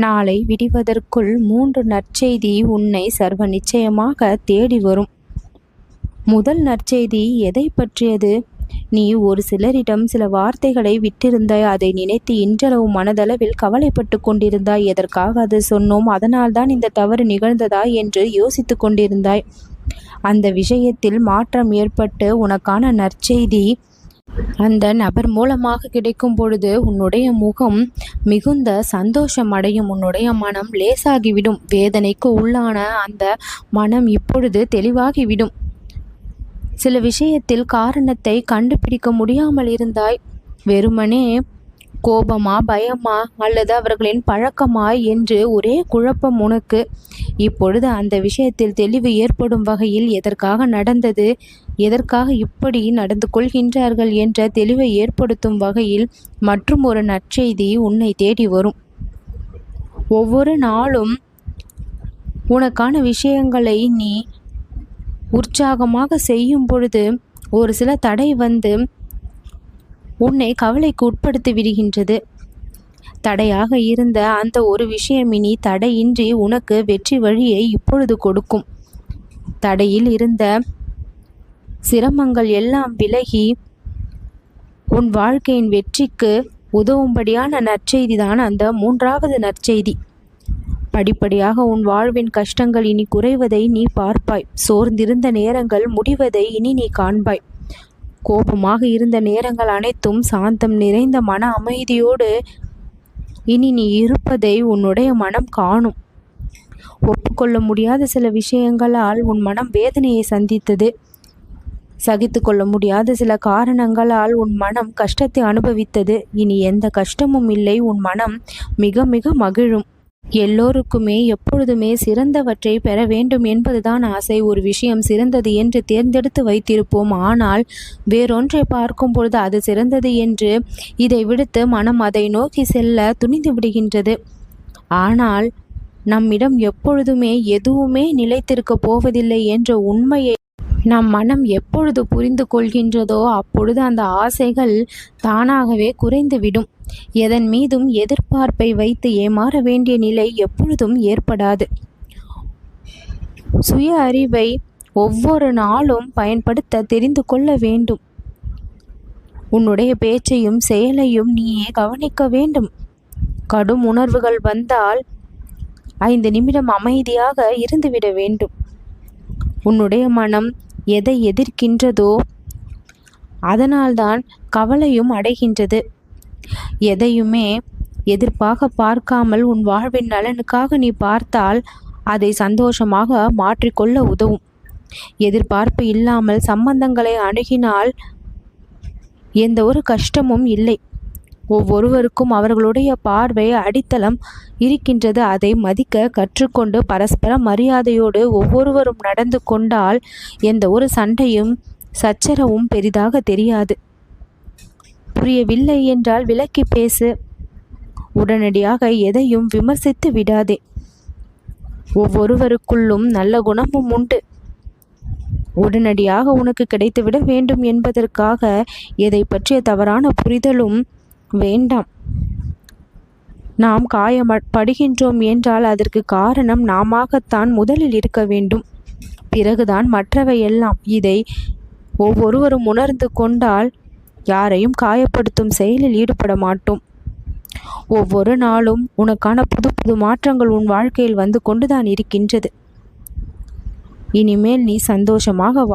நாளை விடிவதற்குள் 3 நற்செய்தி உன்னை சர்வ நிச்சயமாக தேடி வரும். முதல் நற்செய்தி எதை பற்றியது? நீ ஒரு சிலரிடம் சில வார்த்தைகளை விட்டிருந்தாய். அதை நினைத்து இன்றளவு மனதளவில் கவலைப்பட்டு கொண்டிருந்தாய். எதற்காக அது சொன்னோம், அதனால்தான் இந்த தவறு நிகழ்ந்ததா என்று யோசித்து கொண்டிருந்தாய். அந்த விஷயத்தில் மாற்றம் ஏற்பட்டு உனக்கான நற்செய்தி அந்த நபர் மூலமாக கிடைக்கும் பொழுது உன்னுடைய முகம் மிகுந்த சந்தோஷம் அடையும். உன்னுடைய மனம் லேசாகிவிடும். வேதனைக்கு உள்ளான அந்த மனம் இப்பொழுது தெளிவாகிவிடும். சில விஷயத்தில் காரணத்தை கண்டுபிடிக்க முடியாமல் இருந்தாய். வெறுமனே கோபமா, பயமா, அல்லது அவர்களின் பழக்கமா என்று ஒரே குழப்பம் உனக்கு. இப்பொழுது அந்த விஷயத்தில் தெளிவு ஏற்படும் வகையில் எதற்காக நடந்தது, எதற்காக இப்படி நடந்து கொள்கின்றார்கள் என்ற தெளிவை ஏற்படுத்தும் வகையில் மற்றும் ஒரு நற்செய்தி உன்னை தேடி வரும். ஒவ்வொரு நாளும் உனக்கான விஷயங்களை நீ உற்சாகமாக செய்யும் பொழுது ஒரு சில தடை வந்து உன்னை கவலைக்கு உட்படுத்தி விடுகின்றது. தடையாக இருந்த அந்த ஒரு விஷயம் இனி தடையின்றி உனக்கு வெற்றி வழியை இப்பொழுது கொடுக்கும். தடையில் இருந்த சிரமங்கள் எல்லாம் விலகி உன் வாழ்க்கையின் வெற்றிக்கு உதவும்படியான நற்செய்தி தான் அந்த 3வது நற்செய்தி. படிப்படியாக உன் வாழ்வின் கஷ்டங்கள் இனி குறைவதை நீ பார்ப்பாய். சோர்ந்திருந்த நேரங்கள் முடிவதை இனி நீ காண்பாய். கோபமாக இருந்த நேரங்கள் அனைத்தும் சாந்தம் நிறைந்த மன அமைதியோடு இனி நீ இருப்பதை உன்னுடைய மனம் காணும். ஒப்புக்கொள்ள முடியாத சில விஷயங்களால் உன் மனம் வேதனையை சந்தித்தது. சகித்து கொள்ள முடியாத சில காரணங்களால் உன் மனம் கஷ்டத்தை அனுபவித்தது. இனி எந்த கஷ்டமும் இல்லை. உன் மனம் மிக மிக மகிழும். எல்லோருக்குமே எப்பொழுதுமே சிறந்தவற்றை பெற வேண்டும் என்பதுதான் ஆசை. ஒரு விஷயம் சிறந்தது என்று தேர்ந்தெடுத்து வைத்திருப்போம். ஆனால் வேறொன்றை பார்க்கும் பொழுது அது சிறந்தது என்று இதை விடுத்து மனம் அதை நோக்கி செல்ல துணிந்து விடுகின்றது. ஆனால் நம்மிடம் எப்பொழுதுமே எதுவுமே நிலைத்திருக்க போவதில்லை என்ற உண்மையை நம் மனம் எப்பொழுது புரிந்து கொள்கின்றதோ அப்பொழுது அந்த ஆசைகள் தானாகவே குறைந்துவிடும். எதன் மீதும் எதிர்பார்ப்பை வைத்து ஏமாற வேண்டிய நிலை எப்பொழுதும் ஏற்படாது. சுய அறிவை ஒவ்வொரு நாளும் பயன்படுத்த தெரிந்து கொள்ள வேண்டும். உன்னுடைய பேச்சையும் செயலையும் நீயே கவனிக்க வேண்டும். கடும் உணர்வுகள் வந்தால் 5 நிமிடம் அமைதியாக இருந்துவிட வேண்டும். உன்னுடைய மனம் எதை எதிர்க்கின்றதோ அதனால்தான் கவலையும் அடைகின்றது. எதையுமே எதிர்ப்பாக பார்க்காமல் உன் வாழ்வின் நலனுக்காக நீ பார்த்தால் அதை சந்தோஷமாக மாற்றிக்கொள்ள உதவும். எதிர்பார்ப்பு இல்லாமல் சம்பந்தங்களை அணுகினால் எந்த ஒரு கஷ்டமும் இல்லை. ஒவ்வொருவருக்கும் அவர்களுடைய பார்வை அடித்தளம் இருக்கின்றது. அதை மதிக்க கற்றுக்கொண்டு பரஸ்பர மரியாதையோடு ஒவ்வொருவரும் நடந்து கொண்டால் எந்த ஒரு சண்டையும் சச்சரவும் பெரிதாக தெரியாது. புரியவில்லை என்றால் விலக்கி பேசு. உடனடியாக எதையும் விமர்சித்து விடாதே. ஒவ்வொருவருக்குள்ளும் நல்ல குணமும் உண்டு. உடனடியாக உனக்கு கிடைத்துவிட வேண்டும் என்பதற்காக எதை பற்றிய தவறான புரிதலும் வேண்டாம். நாம் காயப்படுகின்றோம் என்றால் அதற்கு காரணம் நாமத்தான் முதலில் இருக்க வேண்டும். பிறகுதான் மற்றவை எல்லாம். இதை ஒவ்வொருவரும் உணர்ந்து கொண்டால் யாரையும் காயப்படுத்தும் செயலில் ஈடுபட மாட்டோம். ஒவ்வொரு நாளும் உனக்கான புது புது மாற்றங்கள் உன் வாழ்க்கையில் வந்து கொண்டுதான் இருக்கின்றது. இனிமேல் நீ சந்தோஷமாக வா.